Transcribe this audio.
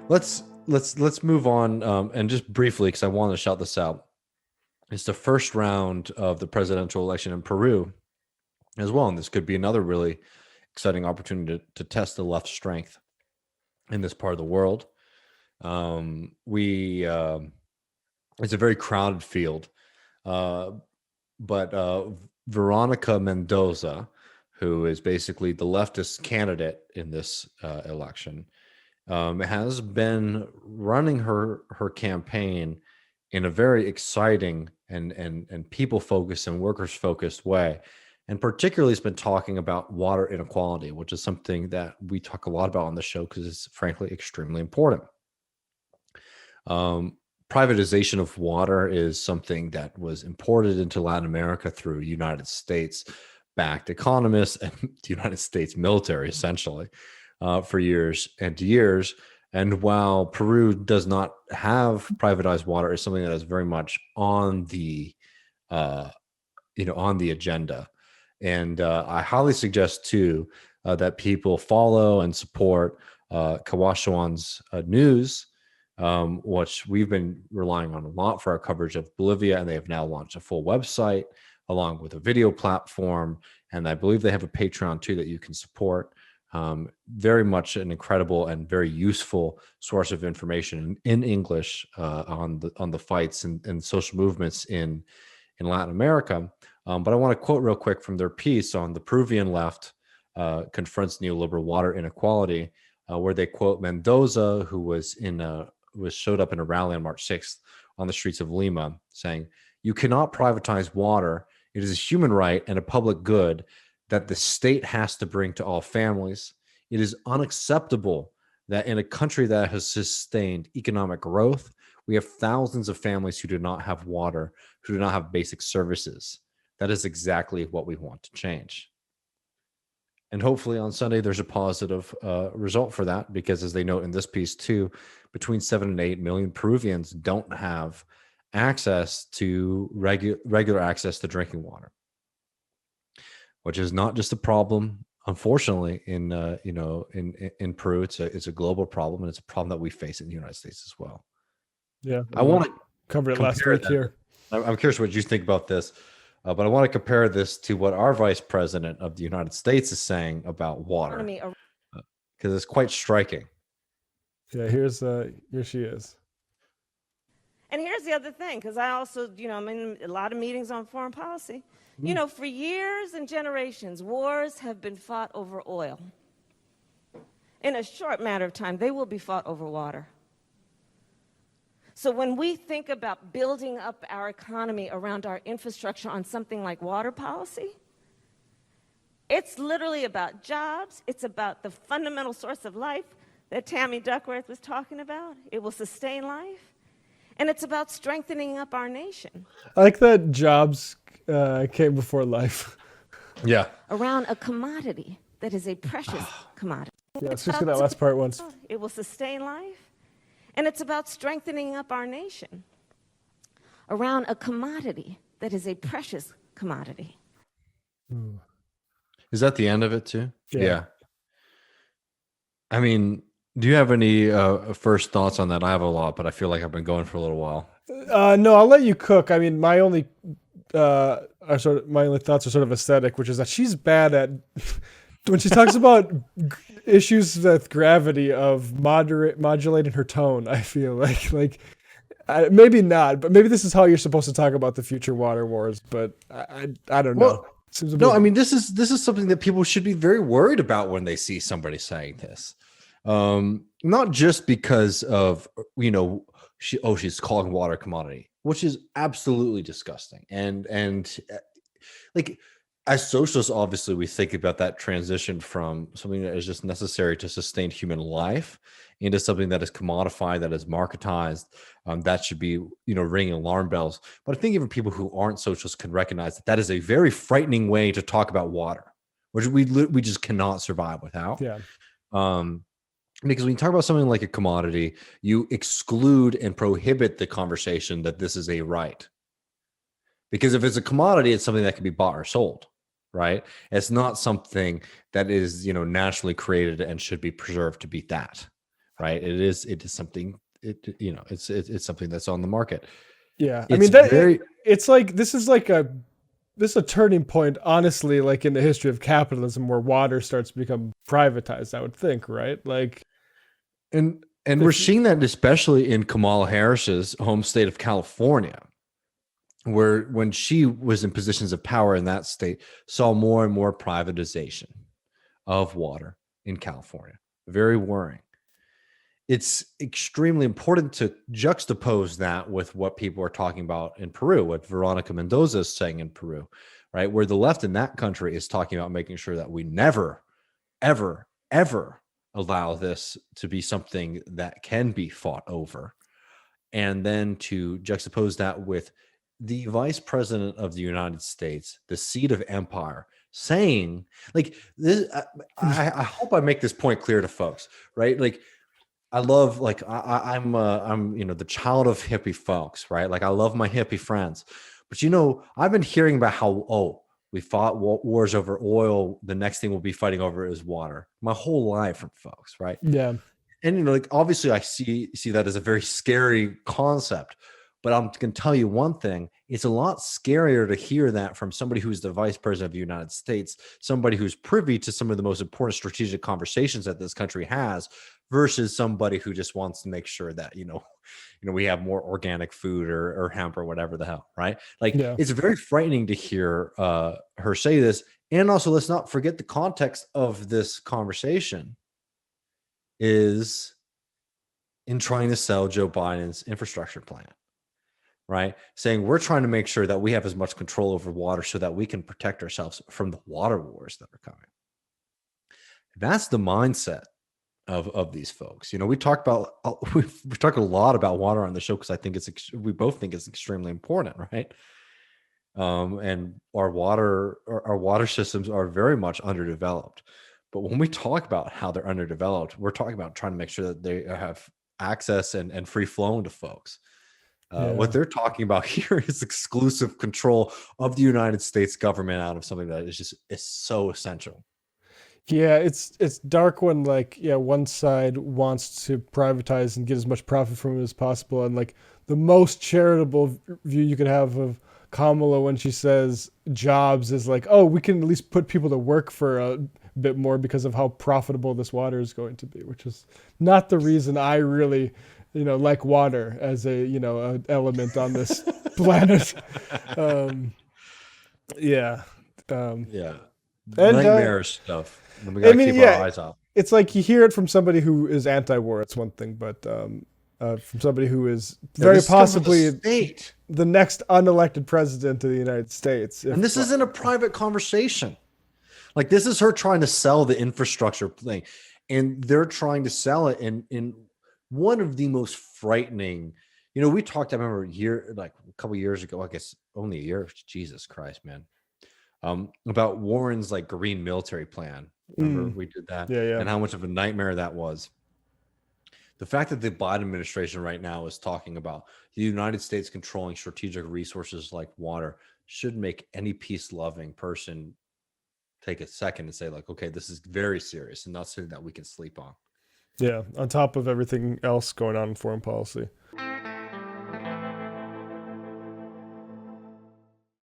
Let's move on, and just briefly, because I want to shout this out. It's the first round of the presidential election in Peru as well, and this could be another really exciting opportunity to test the left's strength in this part of the world. We It's a very crowded field, but Veronica Mendoza, who is basically the leftist candidate in this election, has been running her campaign in a very exciting and people focused and workers focused way, and particularly has been talking about water inequality, which is something that we talk a lot about on the show because it's frankly extremely important. Privatization of water is something that was imported into Latin America through United States backed economists and the United States military, essentially, for years and years. And while Peru does not have privatized water, it's something that is very much on the on the agenda. And I highly suggest too that people follow and support Kawashuan's news, which we've been relying on a lot for our coverage of Bolivia, and they have now launched a full website along with a video platform, and I believe they have a Patreon too that you can support. Very much an incredible and very useful source of information in English on the fights and social movements in Latin America. But I want to quote real quick from their piece on the Peruvian left confronts neoliberal water inequality, where they quote Mendoza, who showed up in a rally on March 6th on the streets of Lima, saying, "You cannot privatize water. It is a human right and a public good that the state has to bring to all families. It is unacceptable that in a country that has sustained economic growth, we have thousands of families who do not have water, who do not have basic services. That is exactly what we want to change." And hopefully on Sunday, there's a positive result for that, because as they note in this piece too, between 7 and 8 million Peruvians don't have access to regular access to drinking water, which is not just a problem, unfortunately, in Peru. It's a global problem, and it's a problem that we face in the United States as well. Yeah, I want to cover it last week here. I'm curious what you think about this, but I want to compare this to what our vice president of the United States is saying about water, because it's quite striking. Yeah, here she is. And here's the other thing, because I also, I'm in a lot of meetings on foreign policy. For years and generations, wars have been fought over oil. In a short matter of time, they will be fought over water. So when we think about building up our economy around our infrastructure on something like water policy, it's literally about jobs. It's about the fundamental source of life that Tammy Duckworth was talking about. It will sustain life. And it's about strengthening up our nation. I like that jobs came before life. Yeah. Around a commodity that is a precious commodity. Yeah, let's just get that last part once. It will sustain life. And it's about strengthening up our nation around a commodity that is a precious commodity. Is that the end of it too? Yeah. I mean, do you have any first thoughts on that? I have a lot, but I feel like I've been going for a little while. No, I'll let you cook. I mean, my only thoughts are sort of aesthetic, which is that she's bad at when she talks about issues with gravity of modulating her tone. I feel like maybe not, but maybe this is how you're supposed to talk about the future water wars. But I don't know. No, I mean, this is something that people should be very worried about when they see somebody saying this. Not just because of, she's calling water a commodity, which is absolutely disgusting. And like, as socialists, obviously, we think about that transition from something that is just necessary to sustain human life into something that is commodified, that is marketized, that should be, ringing alarm bells. But I think even people who aren't socialists can recognize that is a very frightening way to talk about water, which we just cannot survive without. Yeah. Because when you talk about something like a commodity, you exclude and prohibit the conversation that this is a right. Because if it's a commodity, it's something that can be bought or sold, right? It's not something that is, naturally created and should be preserved to be that, right? It is something, it's something that's on the market. Yeah, I It's mean very, it's like this is a turning point, honestly, like in the history of capitalism, where water starts to become privatized. I would think, right? Like, and we're if seeing that especially in Kamala Harris's home state of California, where when she was in positions of power in that state, saw more and more privatization of water in California. Very worrying. It's extremely important to juxtapose that with what people are talking about in Peru, what Veronica Mendoza is saying in Peru, right? Where the left in that country is talking about making sure that we never, ever, ever allow this to be something that can be fought over. And then to juxtapose that with the vice president of the United States, the seat of empire, saying, like, this, I hope I make this point clear to folks, right? Like, I love, like, I'm the child of hippie folks, right? Like, I love my hippie friends, but I've been hearing about how we fought wars over oil. The next thing we'll be fighting over is water. My whole life, from folks, right? yeah, And like, obviously I see that as a very scary concept, but I'm going to tell you one thing: it's a lot scarier to hear that from somebody who's the vice president of the United States, somebody who's privy to some of the most important strategic conversations that this country has, versus somebody who just wants to make sure that we have more organic food or hemp or whatever the hell, right? Like, yeah, it's very frightening to hear her say this. And also, let's not forget the context of this conversation is in trying to sell Joe Biden's infrastructure plan, right? Saying we're trying to make sure that we have as much control over water so that we can protect ourselves from the water wars that are coming. That's the mindset of these folks. We talked about we talked a lot about water on the show because I think we both think it's extremely important, right? And our water systems are very much underdeveloped. But when we talk about how they're underdeveloped, we're talking about trying to make sure that they have access and free flowing to folks. yeah. What they're talking about here is exclusive control of the United States government out of something that is so essential. Yeah, it's dark when, like, yeah, one side wants to privatize and get as much profit from it as possible, and like the most charitable view you could have of Kamala when she says jobs is like, oh, we can at least put people to work for a bit more because of how profitable this water is going to be, which is not the reason I really, like water as an element on this planet. Um, yeah. Yeah, And nightmarish stuff. And we got I to mean, keep yeah, our eyes out. it's like you hear it from somebody who is anti-war. It's one thing, but from somebody who is very This comes from the possibly state. the next unelected president of the United States. And this isn't a private conversation. Like, this is her trying to sell the infrastructure thing, and they're trying to sell it in one of the most frightening. We talked, I remember a couple years ago, I guess only a year. Jesus Christ, man. About Warren's like green military plan. Remember we did that, Yeah. and how much of a nightmare that was. The fact that the Biden administration right now is talking about the United States controlling strategic resources like water should make any peace-loving person take a second and say, like, okay, this is very serious and not something that we can sleep on. Yeah, on top of everything else going on in foreign policy.